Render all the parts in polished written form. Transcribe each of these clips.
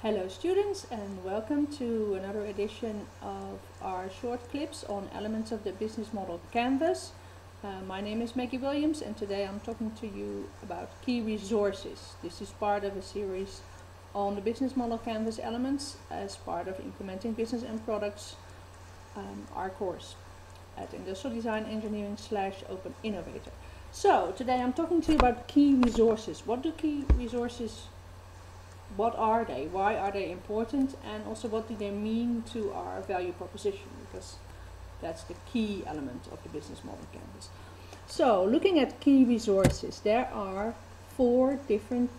Hello students, and welcome to another edition of our short clips on elements of the business model Canvas. My name is Maggie Williams, and today I'm talking to you about key resources. This is part of a series on the business model Canvas elements as part of implementing business and products, our course at Industrial Design Engineering / Open Innovator. So today I'm talking to you about key resources. What are they? Why are they important? And also, what do they mean to our value proposition? Because that's the key element of the business model Canvas. So, looking at key resources, there are 4 different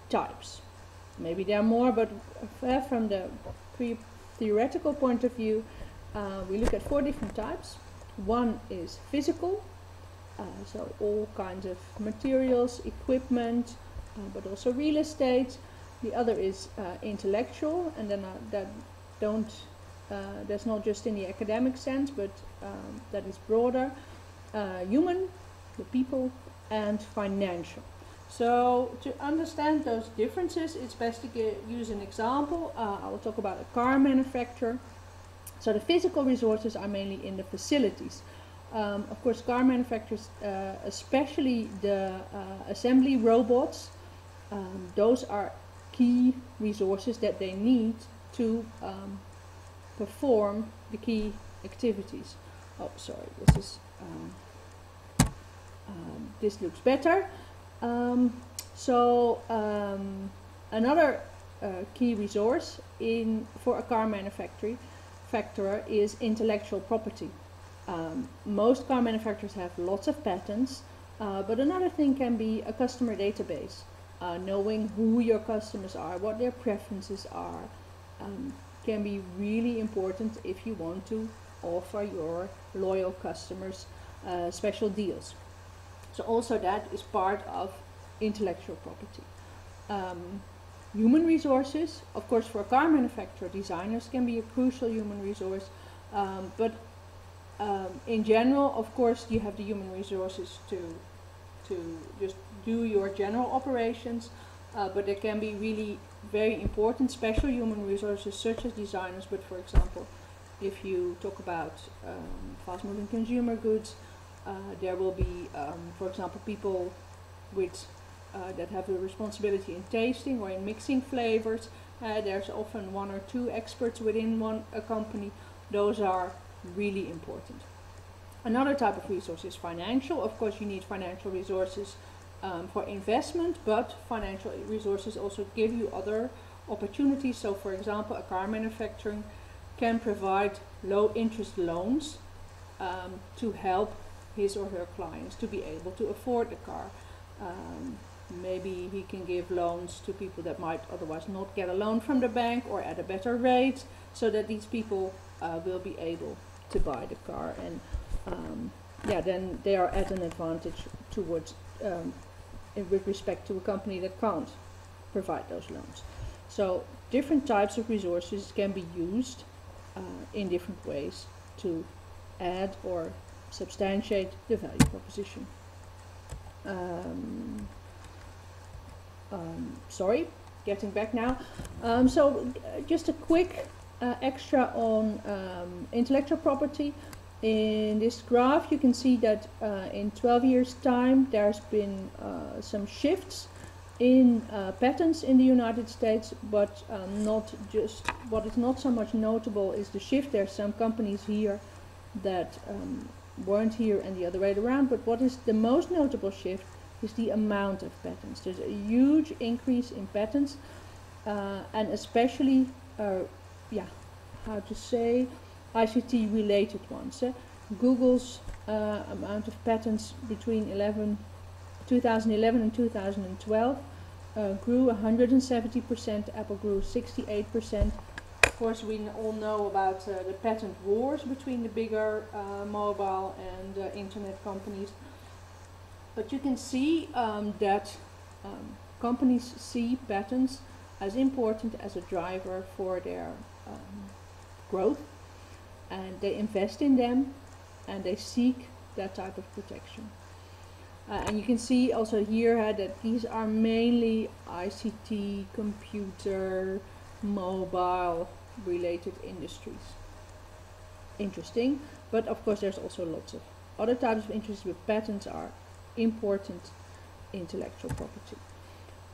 types. Maybe there are more, but from the theoretical point of view, we look at 4 different types. One is physical, so all kinds of materials, equipment, but also real estate. The other is intellectual, and then that's not just in the academic sense, but that is broader. Human, the people, and financial. So to understand those differences, it's best to use an example. I will talk about a car manufacturer. So the physical resources are mainly in the facilities. Of course, car manufacturers, especially the assembly robots, those are key resources that they need to perform the key activities. Oh, sorry, this looks better. Another key resource for a car manufacturer is intellectual property. Most car manufacturers have lots of patents, but another thing can be a customer database. Knowing who your customers are, what their preferences are, can be really important if you want to offer your loyal customers special deals. So also that is part of intellectual property. Human resources, of course, for a car manufacturer, designers can be a crucial human resource, but in general, of course, you have the human resources to just do your general operations, but there can be really very important special human resources such as designers. But for example, if you talk about fast-moving consumer goods, there will be, for example, people that have the responsibility in tasting or in mixing flavors. There's often 1 or 2 experts within a company. Those are really important. Another type of resource is financial. Of course, you need financial resources for investment, but financial resources also give you other opportunities. So, for example, a car manufacturer can provide low interest loans to help his or her clients to be able to afford the car. Maybe he can give loans to people that might otherwise not get a loan from the bank or at a better rate, so that these people will be able to buy the car, and then they are at an advantage towards with respect to a company that can't provide those loans. So different types of resources can be used in different ways to add or substantiate the value proposition. Sorry, getting back now. Just a quick extra on intellectual property. In this graph, you can see that in 12 years' time, there's been some shifts in patents in the United States, but what is not so much notable is the shift. There are some companies here that weren't here and the other way around, but what is the most notable shift is the amount of patents. There's a huge increase in patents, and especially ICT related ones. Google's amount of patents between 2011 and 2012 grew 170%, Apple grew 68%. Of course, we all know about the patent wars between the bigger mobile and internet companies. But you can see that companies see patents as important as a driver for their growth, and they invest in them, and they seek that type of protection. And you can see also here that these are mainly ICT, computer, mobile related industries. Interesting, but of course there's also lots of other types of interests, but patents are important intellectual property.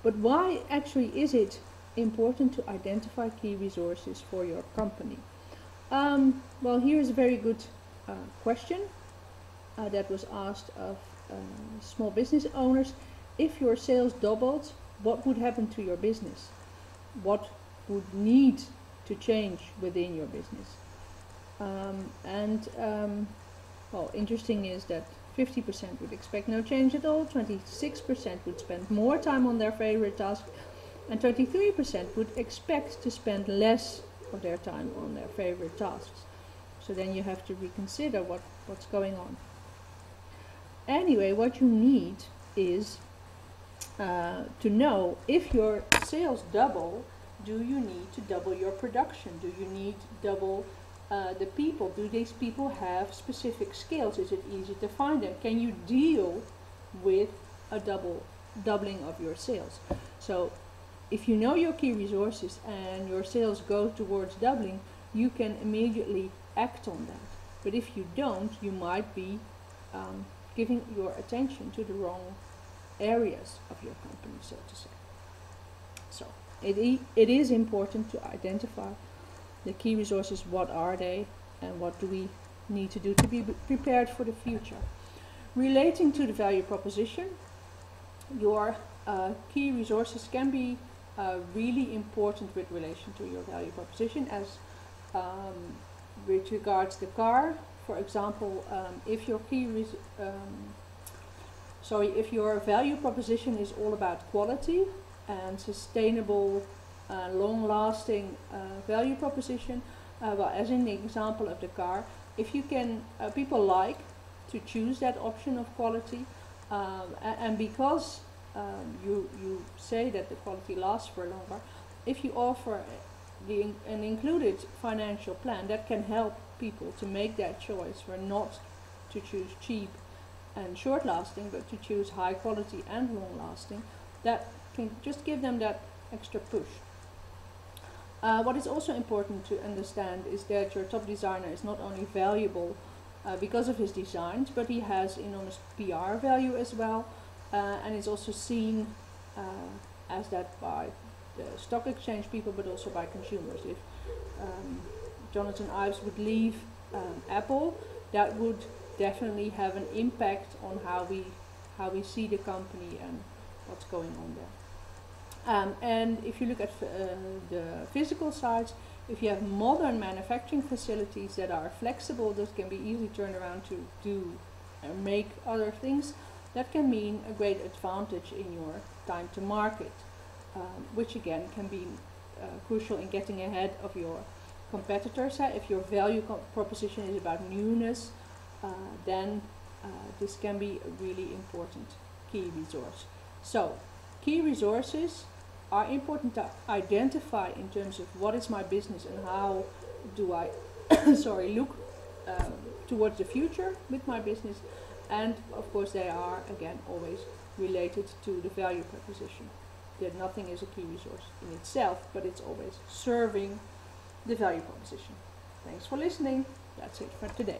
But why actually is it important to identify key resources for your company? Well, here's a very good question that was asked of small business owners. If your sales doubled, what would happen to your business? What would need to change within your business? Well, interesting is that 50% would expect no change at all, 26% would spend more time on their favorite task, and 23% would expect to spend less of their time on their favorite tasks. So then you have to reconsider what's going on. Anyway, what you need is to know, if your sales double, do you need to double your production? Do you need double the people? Do these people have specific skills? Is it easy to find them? Can you deal with a doubling of your sales? So if you know your key resources and your sales go towards doubling, you can immediately act on that. But if you don't, you might be giving your attention to the wrong areas of your company, so to say. So it is important to identify the key resources. What are they, and what do we need to do to be prepared for the future? Relating to the value proposition, your key resources can be really important with relation to your value proposition. As with regards to the car, for example, if your if your value proposition is all about quality and sustainable, long-lasting value proposition, well, as in the example of the car, if you can, people like to choose that option of quality, and because you say that the quality lasts for longer, if you offer an included financial plan, that can help people to make that choice, for not to choose cheap and short lasting, but to choose high quality and long lasting. That can just give them that extra push. What is also important to understand is that your top designer is not only valuable because of his designs, but he has enormous PR value as well, and is also seen as that by the stock exchange people, but also by consumers. If Jonathan Ives would leave Apple, that would definitely have an impact on how we see the company and what's going on there. And if you look at the physical sides, if you have modern manufacturing facilities that are flexible, that can be easily turned around to do and make other things, that can mean a great advantage in your time to market, which again can be crucial in getting ahead of your competitors. If your value proposition is about newness, then this can be a really important key resource. So key resources are important to identify in terms of what is my business and how do I look towards the future with my business, and of course they are again always related to the value proposition. That nothing is a key resource in itself, but it's always serving the value proposition. Thanks for listening. That's it for today.